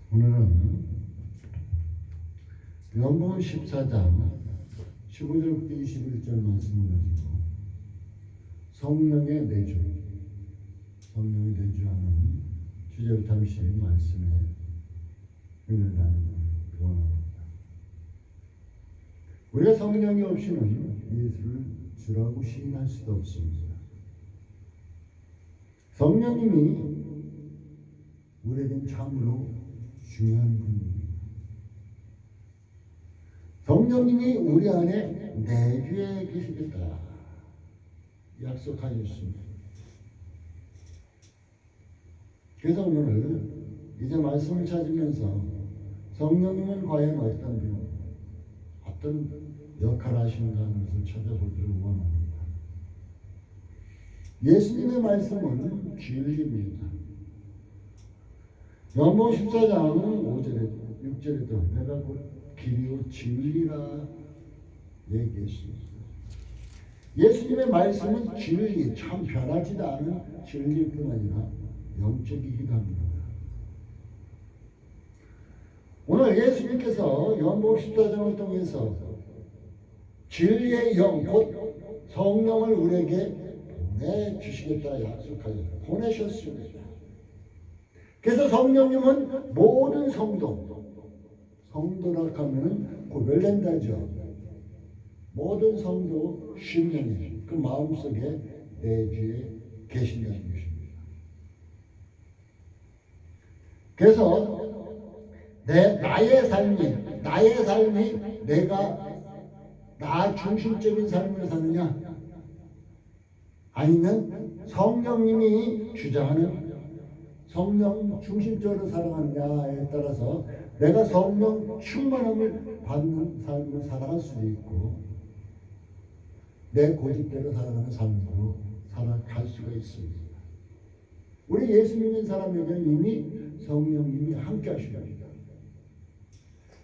오늘은 요한복음 14장 15절부터 21절 말씀을 가지고 성령의 내주하는 주제를 잠시 말씀에 은혜를 나누기 원합니다. 우리가 성령이 없이는 예수를 주라고 시인할 수도 없습니다. 성령님이 우리에겐 참으로 중요한 분입니다. 성령님이 우리 안에 내주에 계시겠다 약속하셨습니다. 그래서 오늘 이제 말씀을 찾으면서 성령님은 과연 어떤 역할을 하시는가 하는 것을 찾아보기를 원합니다. 예수님의 말씀은 진리입니다. 요한복음 14장 5절에 6절에도 내가 곧 길이요 진리라 얘기했습니다. 예수님의 말씀은 진리, 참 변하지도 않은 진리뿐 아니라 영적이기도 합니다. 오늘 예수님께서 요한복음 14장을 통해서 진리의 영, 곧 성령을 우리에게 보내주시겠다 약속하셨습니다. 보내셨습니다. 그래서 성령님은 모든 성도라 하면은 고별된다죠. 모든 성도 심령이 그 마음속에 내주에 계신다는 것입니다. 그래서 나의 삶이 내가 나 중심적인 삶을 사느냐 아니면 성령님이 주장하는 성령 중심적으로 살아가느냐에 따라서 내가 성령 충만함을 받는 삶을 살아갈 수도 있고 내 고집대로 살아가는 삶으로 살아갈 수가 있습니다. 우리 예수 믿는 사람에게는 이미 성령님이 함께 하십니다.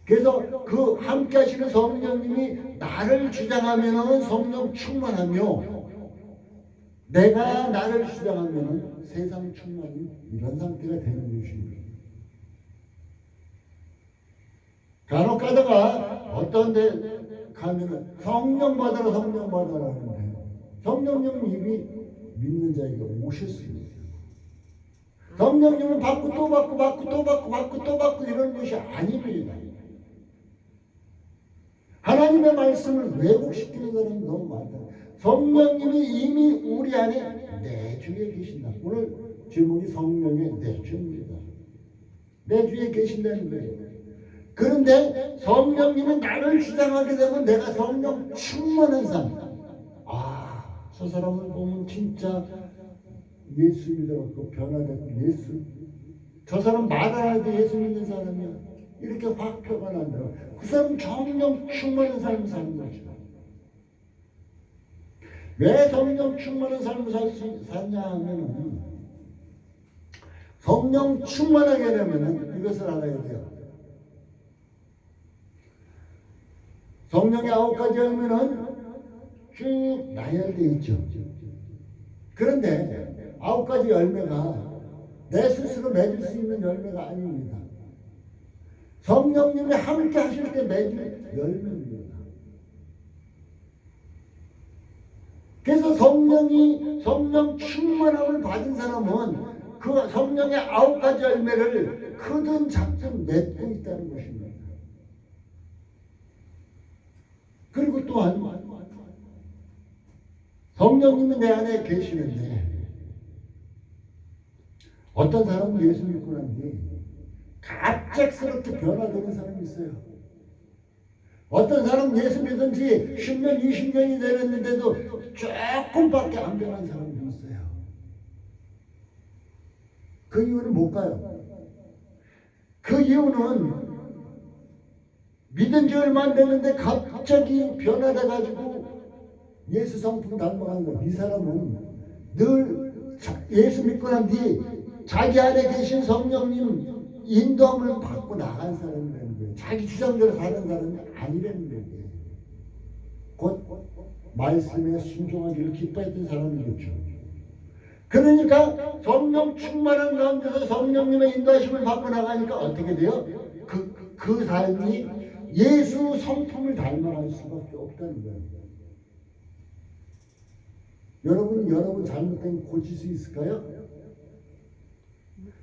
그래서 그 함께 하시는 성령님이 나를 주장하면 성령 충만하며 내가 나를 주장하면 세상 충만이 이런 상태가 되는 것입니다. 간혹 가다가 어떤 데 가면은 성령 받아라 하는데 성령님은 이미 믿는 자에게 오셨습니다. 성령님은 받고 또 받고 이런 것이 아닙니다. 하나님의 말씀을 왜곡시키는 사람이 너무 많다. 성령님이 이미 우리 안에 내주에 계신다. 오늘 제목이 성령의 내주입니다. 내주에 계신다는 거예요. 그런데 성령님은 나를 주장하게 되면 내가 성령 충만한 사람. 저 사람을 보면 진짜 예수 믿어갖고 변화되고 저 사람 말하는데 예수 믿는 사람이야. 이렇게 확 표가 난다. 그 사람은 성령 충만한 삶을 사는 거죠. 왜 성령 충만한 삶을 사냐 하면 성령 충만하게 되면 이것을 알아야 돼요. 성령의 9가지 열매는 쭉 나열되어 있죠. 그런데 9가지 열매가 내 스스로 맺을 수 있는 열매가 아닙니다. 성령님이 함께 하실 때 맺을 열매입니다. 그래서 성령 충만함을 받은 사람은 그 성령의 9가지 열매를 크든 작든 맺고 있다는 것입니다. 그리고 또한 성령님이 내 안에 계시는데 어떤 사람은 예수 믿고 난 뒤에 갑작스럽게 변화되는 사람이 있어요. 어떤 사람은 예수 믿은 지 10년, 20년이 되었는데도 조금밖에 안 변한 사람도 있어요. 그 이유는 뭘까요? 그 이유는 믿은 지 얼마 안 됐는데 갑자기 변화돼가지고 예수 성품 닮아가는 거예요. 이 사람은 늘 예수 믿고 난 뒤 자기 안에 계신 성령님 인도함을 받고 나간 사람이라는 거예요. 자기 주장대로 사는 사람이 아니라는 거예요. 곧 말씀에 순종하기를 기뻐했던 사람이겠죠. 그러니까 성령 충만한 가운데서 성령님의 인도하심을 받고 나가니까 어떻게 돼요? 그 삶이 예수 성품을 닮아갈 수밖에 없다는 거예요. 여러분 잘못된 고칠 수 있을까요?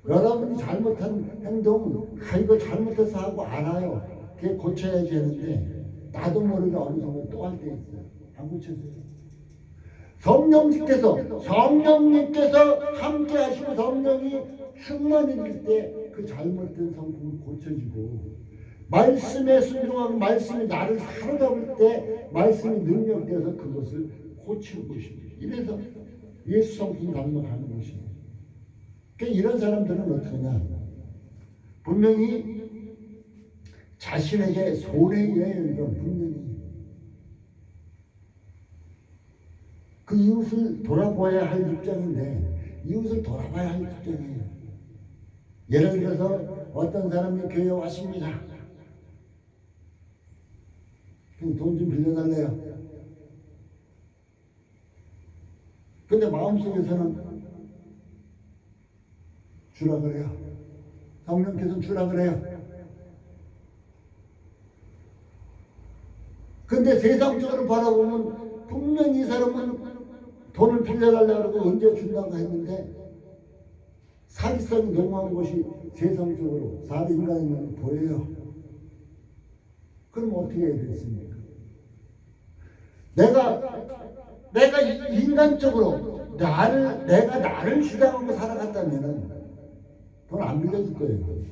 여러분이 잘못한 행동, 이거 잘못해서 하고 알아요. 그게 고쳐야지 하는데 나도 모르게 어느 순간 또 할 때 있어요. 안 고쳐져요. 성령님께서 함께 하시고 성령이 충만해질 때 그 잘못된 성품을 고쳐지고, 말씀에 순종하고 말씀이 나를 사로잡을 때 말씀이 능력돼서 그것을 고치는 것입니다. 이래서 예수 성품 닮아가는 것입니다. 그러니까 이런 사람들은 어떠냐? 분명히 자신에게 손해예요. 이건 분명히 그 이웃을 돌아봐야 할 입장인데 이웃을 돌아봐야 할 입장이에요. 예를 들어서 어떤 사람이 교회에 왔습니다. 돈 좀 빌려달래요. 근데 마음속에서는 주라 그래요. 성령께서는 주라 그래요. 근데 세상적으로 바라보면 분명히 이 사람은 돈을 빌려달라고 그러고 언제 준다고 했는데 사기성이 농후한 것이 세상적으로 사람 인간의 눈에 보여요. 그럼 어떻게 해야 되겠습니까? 내가 인간적으로 내가 나를 주장하고 살아갔다면 돈 안 빌려줄 거예요.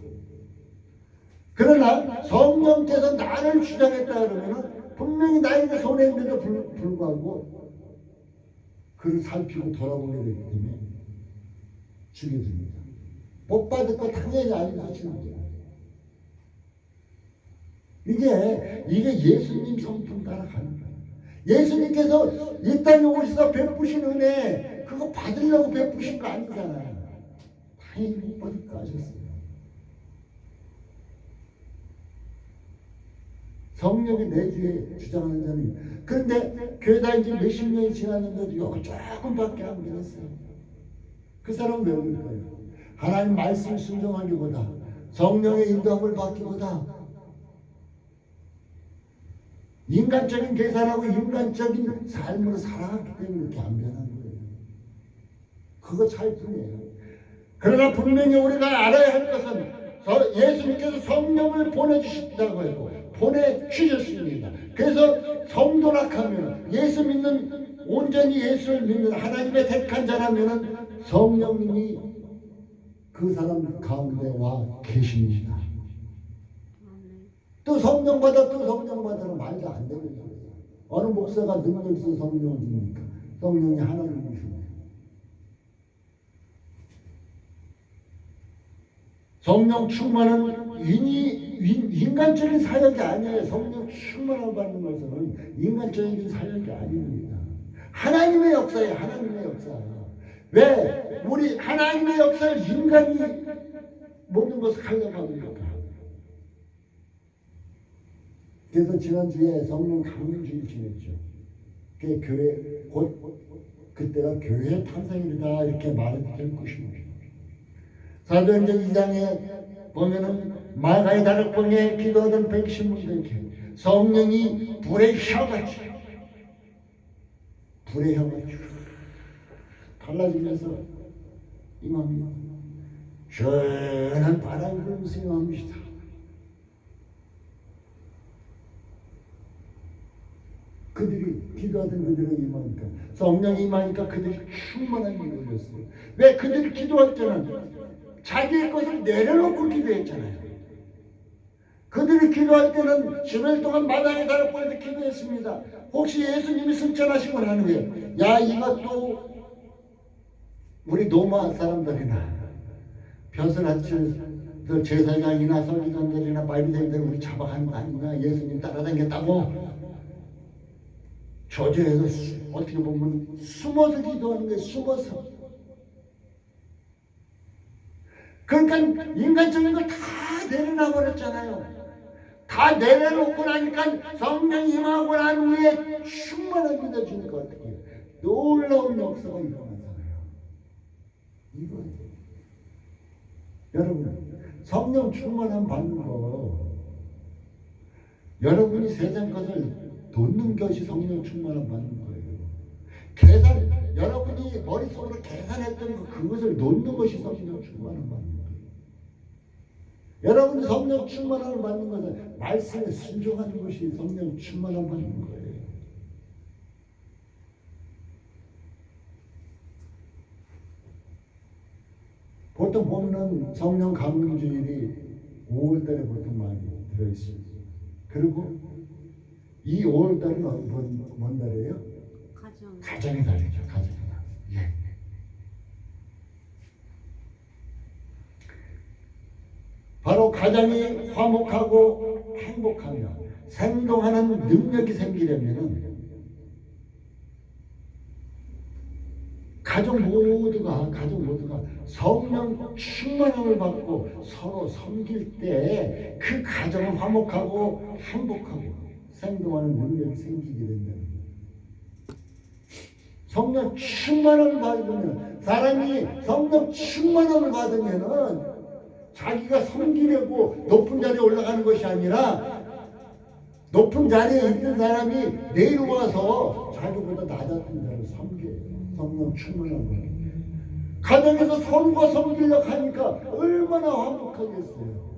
그러나 성령께서 나를 주장했다 그러면 분명히 나에게 손해인데도 불구하고 그를 살피고 돌아보게 되기 때문에 주게 됩니다. 못 받을 거 당연히 알면서 주는 거예요. 이게 예수님 성품 따라가는 거예요. 예수님께서 이 땅에 오셔서 베푸신 은혜, 그거 받으려고 베푸신 거 아니잖아요. 당연히 못 받을 거 아셨어요. 성령이 내 주에 주장하는 자는, 그런데 교회 다닌 지 몇십 년이 지났는데도 요거 조금밖에 안 되었어요. 그 사람은 왜 그럴까요? 하나님 말씀 순종하기보다 성령의 인도함을 받기보다 인간적인 계산하고 인간적인 삶으로 살아갔기 때문에 이렇게 안 변한 거예요. 그거 차이뿐이에요. 그러나 분명히 우리가 알아야 할 것은 예수님께서 성령을 보내주신다고 해도 보내주셨습니다. 그래서 성도락하면 예수 믿는, 온전히 예수를 믿는 하나님의 택한 자라면 성령님이 그 사람 가운데 와 계십니다. 또 성령받아는 말도 안 되는 거예요. 어느 목사가 능력 있어 성령을 줍니까? 성령이 하나님이십니다. 성령 충만은 인간적인 사역이 아니에요. 성령 충만을 받는 것은 인간적인 사역이 아닙니다. 하나님의 역사예요. 하나님의 역사. 왜 우리 하나님의 역사를 인간이 모든 것을 하려고 합니까? 그래서 지난주에 성령 강림주일 지냈죠. 그 교회 그때가 교회 탄생일이다 이렇게 말을 될 것입니다. 사도행전 2장에 보면은 마가의 다락방에 기도하던 백신분들께 성령이 불의 혀같이 달라지면서 임합니다. 시원한 바람이 불면서 임합니다. 그들이 기도하던 그들에게 임하니까 성령이 임하니까 그들이 충만한 일을 올렸어요. 왜? 그들이 기도할 때는 자기의 것을 내려놓고 기도했잖아요. 그들이 기도할 때는 10일 동안 마당에 다락방에서 기도했습니다. 혹시 예수님이 승천하시고 난 후에 야 이것도 우리 로마 사람들이나 벼슬아치 제사장이나 서기관들이나 바리새인들 우리 잡아가는 거 아니냐, 예수님 따라다녔다고 저주해서 어떻게 보면 숨어서 기도하는 거예요. 숨어서. 그러니까 인간적인 걸 다 내려놔 버렸잖아요. 다 내려놓고 나니까 성령이 임하고 난 후에 충만한 믿어주니까 어떻게 해요? 놀라운 역사가 일어나잖아요. 이거예요. 여러분, 성령 충만함 받는 거, 여러분이 세상 것을 놓는 것이 성령 충만함 받는 거예요. 여러분이 머릿속으로 계산했던 그것을 놓는 것이 성령 충만함 받는 거예요. 여러분이 성령 충만함을 받는 것은 말씀에 순종하는 것이 성령 충만함 받는 거예요. 보통 보면 성령 강림주일이 5월달에 보통 많이 들어있어요. 그리고 이 5월달은 뭔 달이에요? 가정의 달이죠. 가정의 달. 예. 바로 가정이 화목하고 행복하며 생동하는 능력이 생기려면 가정 모두가 성령 충만함을 받고 서로 섬길 때 그 가정은 화목하고 행복하고 생동하는 능력이 생기게 된다는 거예요. 성령 충만함을 받으면, 사람이 성령 충만함을 받으면은 자기가 섬기려고 높은 자리에 올라가는 것이 아니라 높은 자리에 있는 사람이 내려와서 자기보다 낮았던 자를 섬겨요. 성령 충만함을. 가정에서 섬과 섬기려고 하니까 얼마나 화목하겠어요.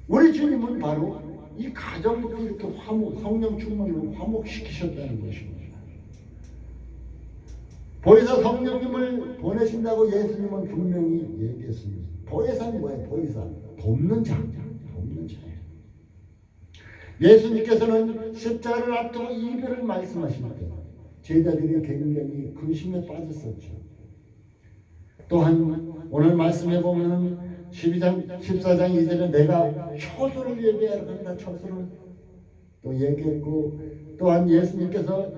우리 주님은 바로 이 가정부터 이렇게 성령 충만으로 화목시키셨다는 것입니다. 보혜사 성령님을 보내신다고 예수님은 분명히 얘기했습니다. 보혜사는 뭐예요? 보혜사. 돕는 자. 돕는 자예요. 예수님께서는 십자가를 앞두고 이별을 말씀하실 때 제자들이 굉장히 근심에 빠졌었죠. 또한 오늘 말씀해 보면 14장 2절에 내가 초소를 예배하러 간다. 초소를 또 얘기했고, 또한 예수님께서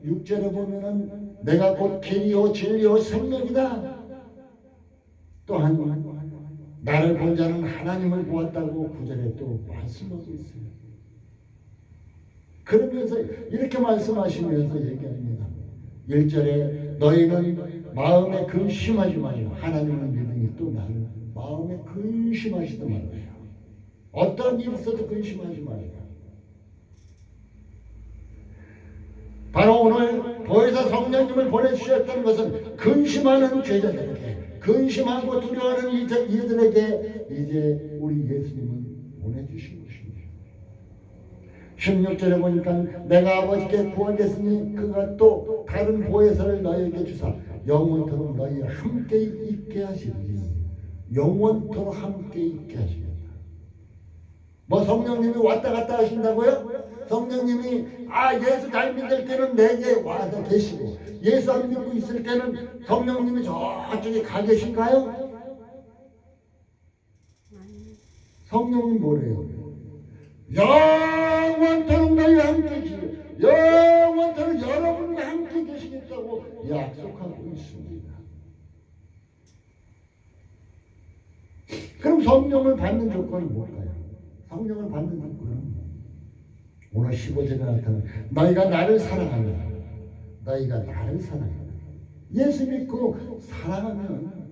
6절에 보면은 내가 곧 길이요 진리요 생명이다. 또한 나를 본 자는 하나님을 보았다고 9절에 또 말씀하고 있어요. 그러면서 이렇게 말씀하시면서 얘기합니다. 1절에 너희는 마음에 근심하지 말라. 하나님을 믿으니 또 나는 마음에 근심하지도 말아요. 어떤 일이 있어도 근심하지 말아요. 바로 오늘 보혜사 성령님을 보내주셨다는 것은 근심하는 제자들에게, 근심하고 두려워하는 이들에게 이제 우리 예수님은 보내주신 것입니다. 16절에 보니까 내가 아버지께 구하겠으니 그가 또 다른 보혜사를 너희에게 주사 영원토록 너희와 함께 있게 하시리니, 영원토록 함께 있게 하시겠다. 뭐 성령님이 왔다 갔다 하신다고요? 성령님이 예수 잘 믿을 때는 내게 와서 계시고, 예수 안 믿고 있을 때는 성령님이 저쪽에 가 계신가요? 성령은 뭐래요? 영원토록 너희와 함께 계시고, 영원토록 여러분과 함께 계시겠다고 약속하고 있습니다. 그럼 성령을 받는 조건은 뭘까요? 성령을 받는 조건은 오늘 15절에 나타나는 너희가 나를 사랑하면, 너희가 나를 사랑하면, 예수 믿고 사랑하면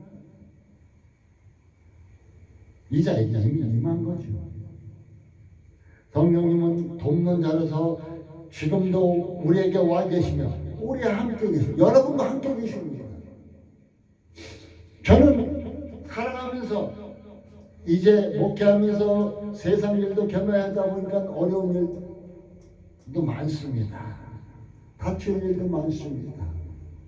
이 자에게 이미 임한 거죠. 성령님은 돕는 자로서 지금도 우리에게 와 계시며 우리와 함께 계시고 여러분과 함께 계십니다. 저는 살아가면서 이제 목회하면서 세상 일도 겸해하다 보니까 어려운 일도 많습니다. 다칠 일도 많습니다.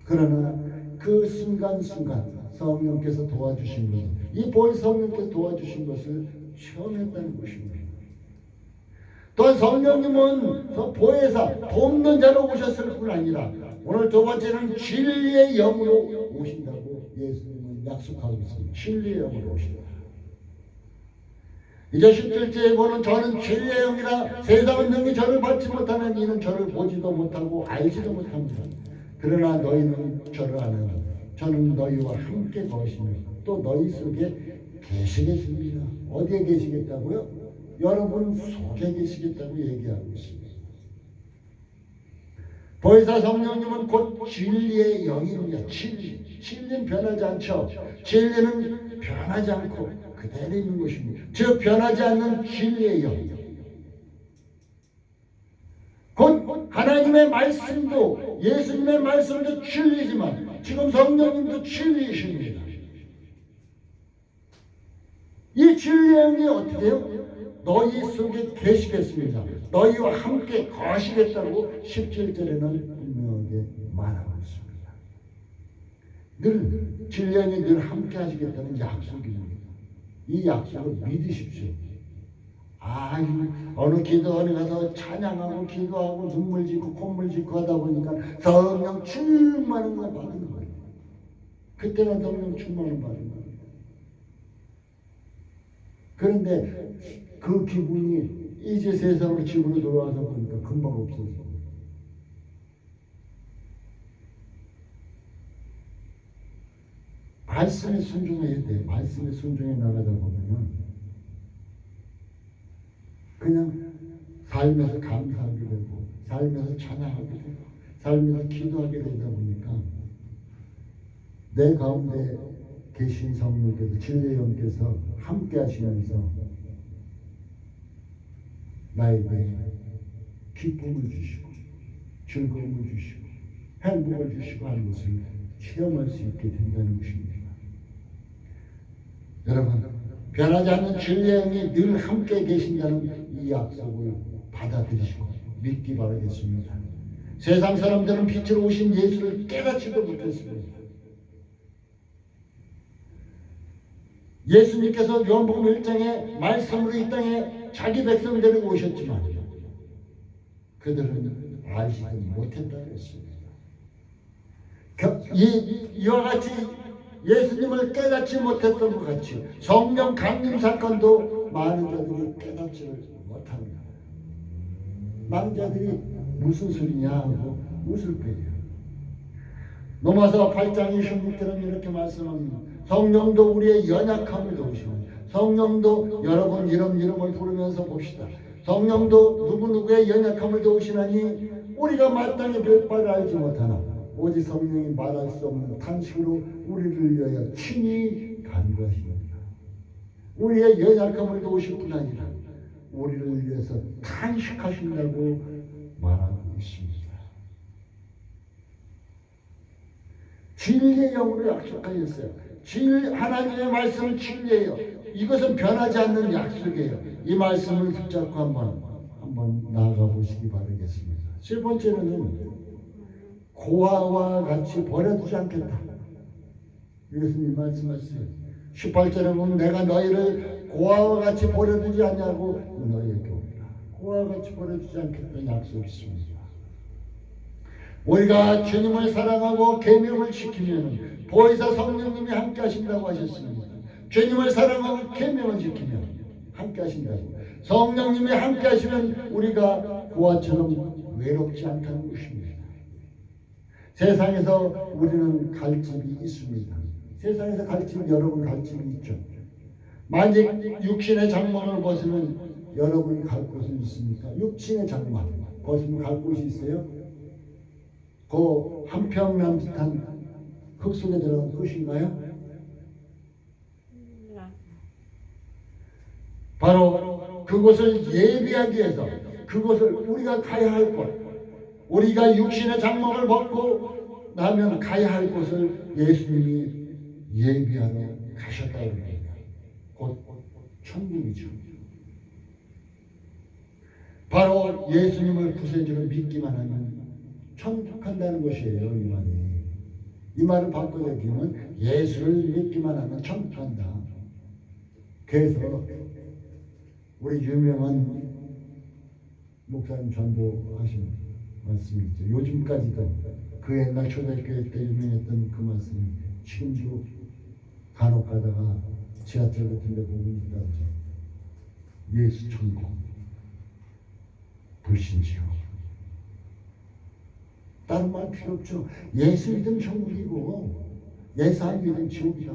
그러나 그 순간순간 성령께서 도와주신 것, 이 보혜사 성령께서 도와주신 것을 체험했다는 것입니다. 또한 성령님은 보혜사 돕는 자로 오셨을 뿐 아니라 오늘 두 번째는 진리의 영으로 오신다고 예수님은 약속하고 있습니다. 진리의 영으로 오신다. 이제 10절째에 보는 저는 진리의 영이라 세상은 능히 저를 받지 못하는 이는 저를 보지도 못하고 알지도 못합니다. 그러나 너희는 저를 아느니 저는 너희와 함께 거시며 또 너희 속에 계시겠습니다. 어디에 계시겠다고요? 여러분 속에 계시겠다고 얘기하고 있습니다. 보혜사 성령님은 곧 진리의 영입니다. 진리는 변하지 않죠. 진리는 변하지 않고 그대로 있는 것입니다. 즉 변하지 않는 진리의 영. 곧 하나님의 말씀도 예수님의 말씀도 진리지만 지금 성령님도 진리이십니다. 이 진리의 영이 어떻게 해요? 너희 속에 계시겠습니다. 너희와 함께 거하시겠다고 17절에는 분명하게 말하고 있습니다. 늘 진리의 영이 늘 함께 하시겠다는 약속입니다. 이 약속을 믿으십시오. 어느 기도원에 가서 찬양하고 기도하고 눈물 짓고 콧물 짓고 하다 보니까 성령 충만한 걸 받는 거예요. 그때가 성령 충만을 받는 거예요. 그런데 그 기분이 이제 세상으로 집으로 돌아와서 보니까 금방 없어져. 말씀에 순종해야 돼. 말씀에 순종해 나가다 보면 그냥 삶에서 감사하게 되고 삶에서 찬양하게 되고 삶에서 기도하게 되다 보니까 내 가운데 계신 성령께서 진리의 영께서 함께 하시면서 나에게 기쁨을 주시고 즐거움을 주시고 행복을 주시고 하는 것을 체험할 수 있게 된다는 것입니다. 여러분, 변하지 않는 진리의 영이 늘 함께 계신다는 이 약속을 받아들이시고 믿기 바라겠습니다. 세상 사람들은 빛으로 오신 예수를 깨닫지도 못했습니다. 예수님께서 요한복음 1장에 말씀으로 이 땅에 자기 백성을 데리고 오셨지만 그들은 알지도 못했다고 했습니다. 이와 같이 예수님을 깨닫지 못했던 것 같이 성령 강림 사건도 많은 자들이 깨닫지를 못합니다. 많은 자들이 무슨 소리냐 하고 웃을 거예요. 로마서 8장 26절은 이렇게 말씀합니다. 성령도 우리의 연약함을 도우시고 성령도 여러분 이름을 부르면서 봅시다. 성령도 누구누구의 연약함을 도우시나니 우리가 마땅히 별 바를 알지 못하나 오직 성령이 말할 수 없는 탄식으로 우리를 위하여 친히 간구하십니다. 우리의 연약함을 도우실 뿐 아니라 우리를 위해서 탄식하신다고 말하고 있습니다. 진리의 영으로 약속하셨어요. 하나님의 말씀은 진리예요. 이것은 변하지 않는 약속이에요. 이 말씀을 붙잡고 한번 나아가 보시기 바라겠습니다. 세 번째는 고아와 같이 버려두지 않겠다. 예수님 말씀하셨어요. 18절에 보면 내가 너희를 고아와 같이 버려두지 않냐고 너희에게 옵니다. 고아와 같이 버려두지 않겠다는 약속이 있습니다. 우리가 주님을 사랑하고 계명을 지키면 보혜사 성령님이 함께 하신다고 하셨습니다. 주님을 사랑하고 계명을 지키면 함께 하신다고. 성령님이 함께 하시면 우리가 고아처럼 외롭지 않다는 것입니다. 세상에서 우리는 갈 집이 있습니다. 세상에서 갈 집, 여러분 갈 집이 있죠. 만약 육신의 장막을 벗으면 여러분이 갈 곳은 있습니까? 육신의 장막 벗으면 갈 곳이 있어요? 그 한평남 듯한 흙 속에 들어간 곳인가요? 바로 그곳을 예비하기 위해서 그곳을 우리가 가야 할 곳, 우리가 육신의 장막을 벗고 나면 가야 할 곳을 예수님이 예비하러 가셨다고 합니다. 곧 천국이죠. 바로 예수님을 구세주로 믿기만 하면 천국 간다는 것이에요. 이 말이. 이 말을 바꿔 얘기하면 예수를 믿기만 하면 천국 간다. 그래서 우리 유명한 목사님 전도하신 말씀이 있죠. 요즘까지도 그 옛날 초대교회 때 유명했던 그 말씀이 지금도 간혹 가다가 지하철 같은 데 보면 있다고 하죠. 예수 천국, 불신지옥. 다른 말 필요 없죠. 예수 믿으면 천국이고 예수 안 믿으면 지옥이다.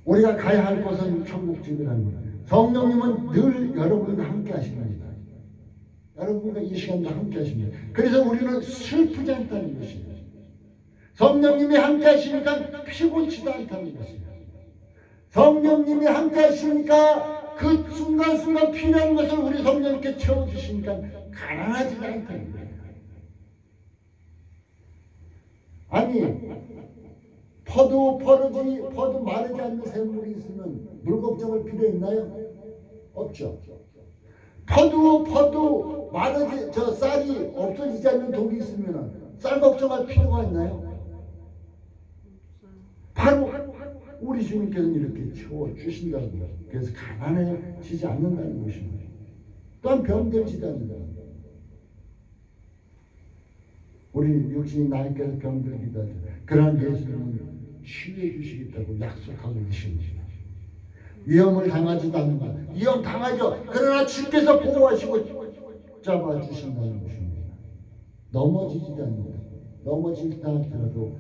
우리가 가야 할 곳은 천국집이라는 거예요. 성령님은 늘 여러분과 함께 하십니다. 여러분과 이 시간도 함께 하십니다. 그래서 우리는 슬프지 않다는 것이에요. 성령님이 함께 하시니까 피곤치도 않다는 것이에요. 성령님이 함께 하시니까 그 순간순간 필요한 것을 우리 성령님께 채워주시니까 가난하지도 않다는 거예요. 아니, 퍼도 마르지 않는 샘물이 있으면 물 걱정할 필요 있나요? 없죠. 퍼도 쌀이 없어지지 않는 독이 있으면 쌀 걱정할 필요가 있나요? 바로 우리 주님께서는 이렇게 채워주신다는 거예요. 그래서 가난해지지 않는다는 것입니다. 또한 병들지도 않는다는 거예요. 우리 육신이 나이께서 병들기도 하죠. 그러나 예수님은 치유해 주시겠다고 약속하고 계십니다. 위험을 당하지도 않는다. 위험 당하죠. 그러나 주께서 보호하시고 잡아주신다는 것입니다. 넘어지지도 않는다. 넘어질다 할지라도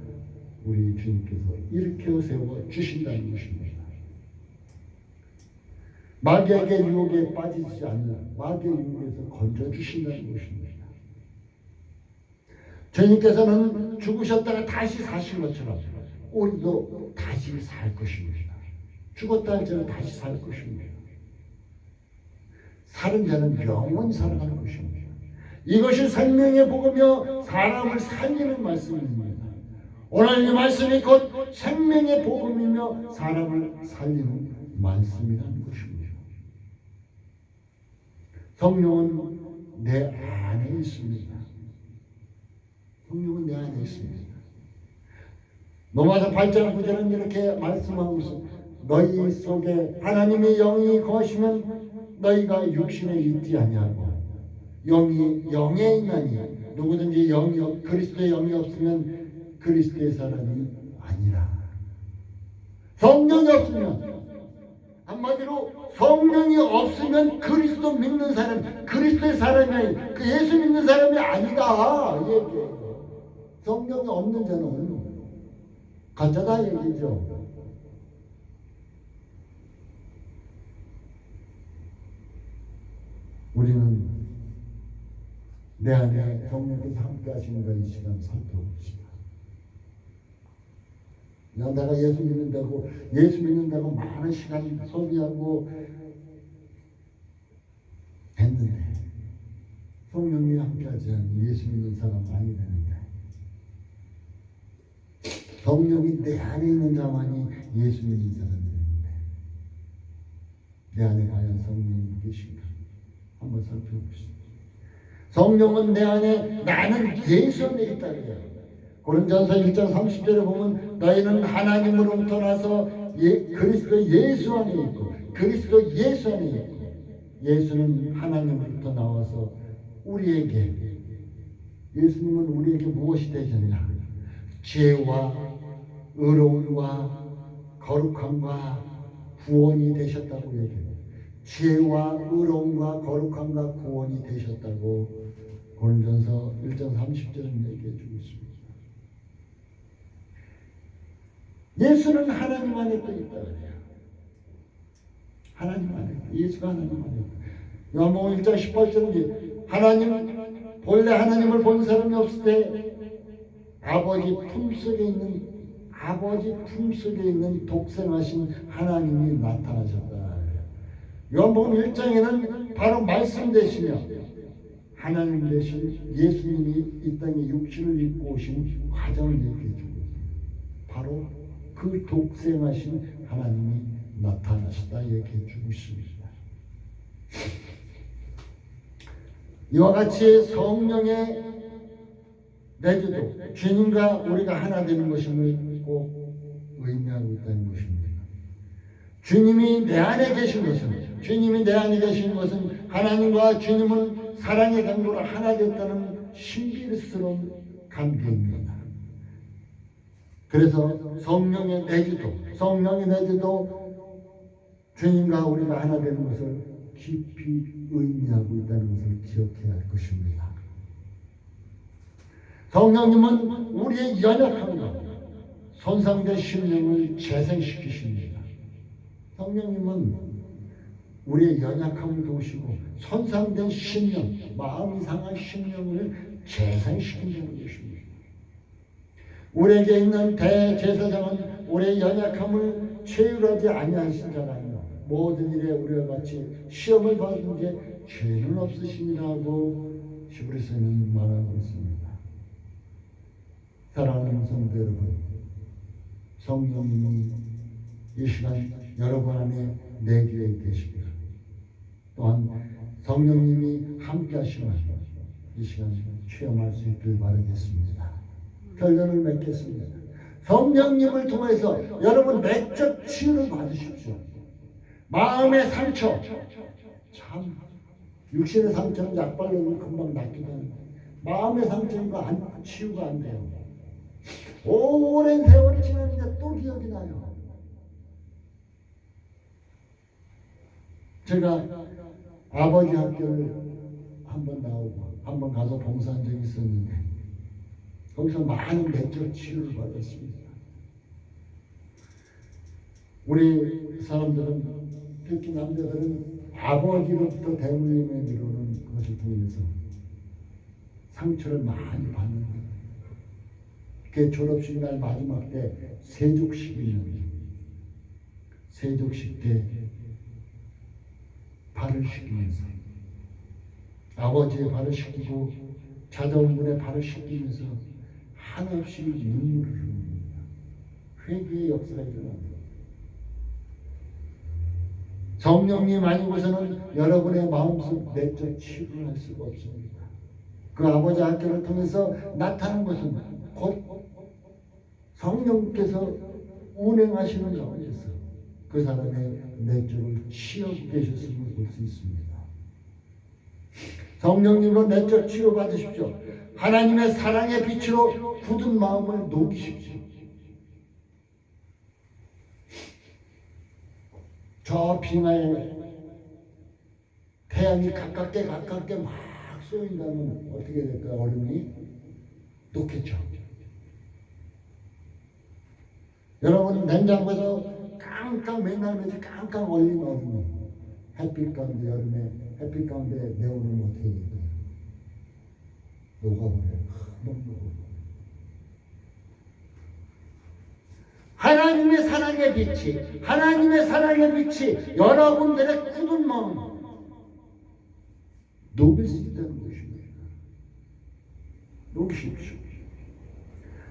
우리 주님께서 일으켜 세워 주신다는 것입니다. 마귀에게 유혹에 빠지지 않는 마귀의 유혹에서 건져 주신다는 것입니다. 주님께서는 죽으셨다가 다시 사신 것처럼 우리도 다시 살 것입니다. 죽었다 할지라도 다시 살 것입니다. 사는 자는 영원히 살아가는 것입니다. 이것이 생명의 복음이요 사람을 살리는 말씀입니다. 오늘 이 말씀이 곧 생명의 복음이며 사람을 살리는 말씀이라는 것입니다. 성령은 내 안에 있습니다. 성령은 내 안에 있습니다. 로마서 8장 9절은 이렇게 말씀하고 있습니다. 너희 속에 하나님의 영이 거하시면 너희가 육신에 있지 아니하고 영이 영에 있나니 누구든지 그리스도의 영이 없으면 그리스도의 사람이 아니라. 성령이 없으면, 한마디로 성령이 없으면 그리스도 믿는 사람, 그리스도의 사람이 아니, 그 예수 믿는 사람이 아니다 이 얘기예요. 성령이 없는 자는 가짜다 얘기죠. 우리는 내 안에 성령께서 함께 하시는가 이 시간 살펴봅시다. 내가 예수 믿는다고 많은 시간 소비하고 했는데 성령이 함께하지 않으면 예수 믿는 사람 많이 되는데 성령이 내 안에 있는 자만이 예수 믿는 사람이 되는데 내 안에 과연 성령이 계신가 한번 살펴봅시다. 성령은 내 안에 나는 예수 안에 있다 그래요. 고린도전서 1장 30절에 보면 너희는 하나님으로부터 나서 그리스도 예수 안에 있고 그리스도 예수 안에 있고 예수는 하나님으로부터 나와서 우리에게 예수님은 우리에게 무엇이 되셨냐? 지혜와 의로움과 거룩함과 구원이 되셨다고 얘기해요. 지혜와 의로움과 거룩함과 구원이 되셨다고 고린도전서 1장 30절은 얘기해 주고 있습니다. 예수는 하나님 안에 또 있다 그래요. 하나님 안에, 예수가 하나님 안에. 요한복음 1장 18절은 본래 하나님을 본 사람이 없을 때 아버지 품속에 있는 독생하신 하나님이 나타나셨다. 요한복음 1장에는 바로 말씀 되시며 하나님 되신 예수님이 이 땅에 육신을 입고 오신 과정을 얘기해 주고 바로 그 독생하신 하나님이 나타나시다 얘기해 주고 있습니다. 이와 같이 성령의 내주도 주님과 우리가 하나 되는 것임을 꼭 의미하고 있다는 것입니다. 주님이 내 안에 계신 것은 하나님과 주님은 사랑의 강도로 하나 됐다는 신비스러운 관계입니다. 그래서 성령의 내주도 주님과 우리가 하나 되는 것을 깊이 의미하고 있다는 것을 기억해야 할 것입니다. 성령님은 우리의 연약함과 손상된 심령을 재생시키십니다. 성령님은 우리의 연약함을 도우시고 손상된 심령, 마음이 상한 심령을 재생시킨다는 것입니다. 우리에게 있는 대제사장은 우리의 연약함을 체휼하지 아니하신 자가 아니요 모든 일에 우리와 같이 시험을 받은 게 죄는 없으심이라고 히브리서는 말하고 있습니다. 사랑하는 성도 여러분, 성령님이 이 시간 여러분 안에 내주에 계시기를, 또한 성령님이 함께 하시면 이 시간 체험할 수 있길 바라겠습니다. 결론을 맺겠습니다. 성령님을 통해서 여러분 내적 치유를 받으십시오. 마음의 상처, 참 육신의 상처는 약 바르면 금방 낫기도 합니다. 마음의 상처는 치유가 안 돼요. 오랜 세월이 지났는데 또 기억이 나요. 제가 아버지 학교를 한번 나오고 한번 가서 봉사한 적이 있었는데 거기서 많은 내적 치유를 받았습니다. 우리 사람들은, 특히 남자들은 아버지로부터 대물림에 이르는 것을 통해서 상처를 많이 받는 거예요. 그 졸업식 날 마지막 때 세족식이 있는데 세족식 때 발을 씻기면서 아버지의 발을 씻기고 찾아온 분의 발을 씻기면서 한없이 눈물을 흘립니다. 회개의 역사가 일어납니다. 성령님 아니고서는 여러분의 마음속 내적 치유를 할 수가 없습니다. 그 아버지 학교를 통해서 나타난 것은 곧 성령께서 운행하시는 가운데서 그 사람의 내적을 치유하고 계셨음을 볼 수 있습니다. 성령님으로 내적 치유 받으십시오. 하나님의 사랑의 빛으로 굳은 마음을 녹이십시오. 저 빙하에 태양이 가깝게 막 쏘인다면 어떻게 될까? 얼음이 녹겠죠. 여러분 냉장고에서 깡깡 맨날 매주 깡깡 얼린 얼음이 햇빛 가운데 여름에 햇빛 가운데 내오는 어떻게 될까요? 녹아버려요. 녹아버려요. 하나님의 사랑의 빛이, 하나님의 사랑의 빛이 여러분들의 굳은 마음 녹일 수 있다는 것입니다. 녹이십시오.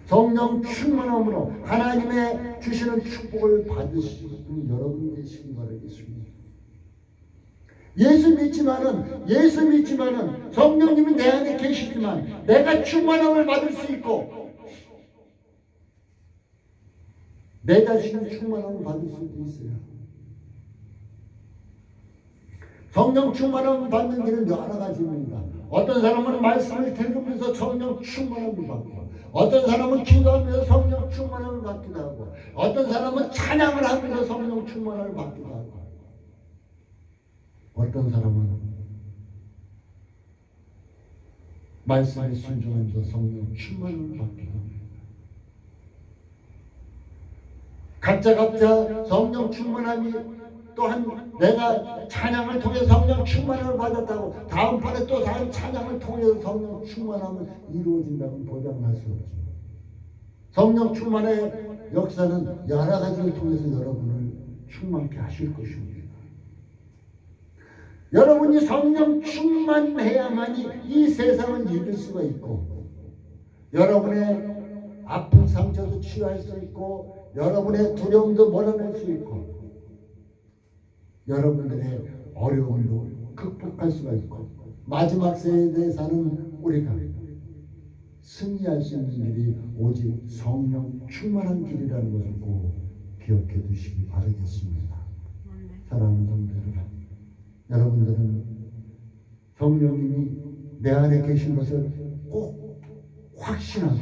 성령 충만함으로 하나님의 주시는 축복을 받으시는 여러분 되시기 바라겠습니다. 예수 믿지만은 성령님이 내 안에 계시지만 내가 충만함을 받을 수 있고 내 자신이 충만함을 받을 수도 있어요. 성령 충만함을 받는 길은 여러 가지입니다. 어떤 사람은 말씀을 들으면서 성령 충만함을 받고, 어떤 사람은 기도하면서 성령 충만함을 받기도 하고, 어떤 사람은 찬양을 하면서 성령 충만함을 받기도 하고, 어떤 사람은 말씀에 순종하면서 성령 충만함을 받기도 합니다. 각자 성령 충만함이, 또한 내가 찬양을 통해 성령 충만함을 받았다고 다음 판에 또 다른 찬양을 통해서 성령 충만함을 이루어진다고 보장할 수 없죠. 성령 충만의 역사는 여러 가지를 통해서 여러분을 충만케 하실 것입니다. 여러분이 성령 충만해야만이 이 세상을 이길 수가 있고, 여러분의 아픈 상처도 치유할 수 있고, 여러분의 두려움도 몰아낼 수 있고, 여러분들의 어려움도 극복할 수가 있고, 마지막 세대에 사는 우리가 승리할 수 있는 길이 오직 성령 충만한 길이라는 것을 꼭 기억해 두시기 바라겠습니다. 사랑하는 성도 여러분, 여러분들은 성령님이 내 안에 계신 것을 꼭 확신하는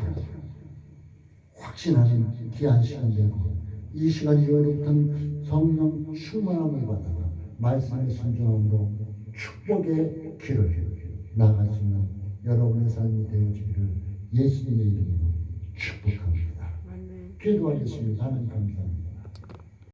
귀한 시간 되고, 이 시간 이후로부터는 성령 충만함을 받아 말씀의 순종함으로 축복의 길을 나갈 수 있는 여러분의 삶이 되어지기를 예수님의 이름으로 축복합니다. 기도하겠습니다. 하나님 감사합니다.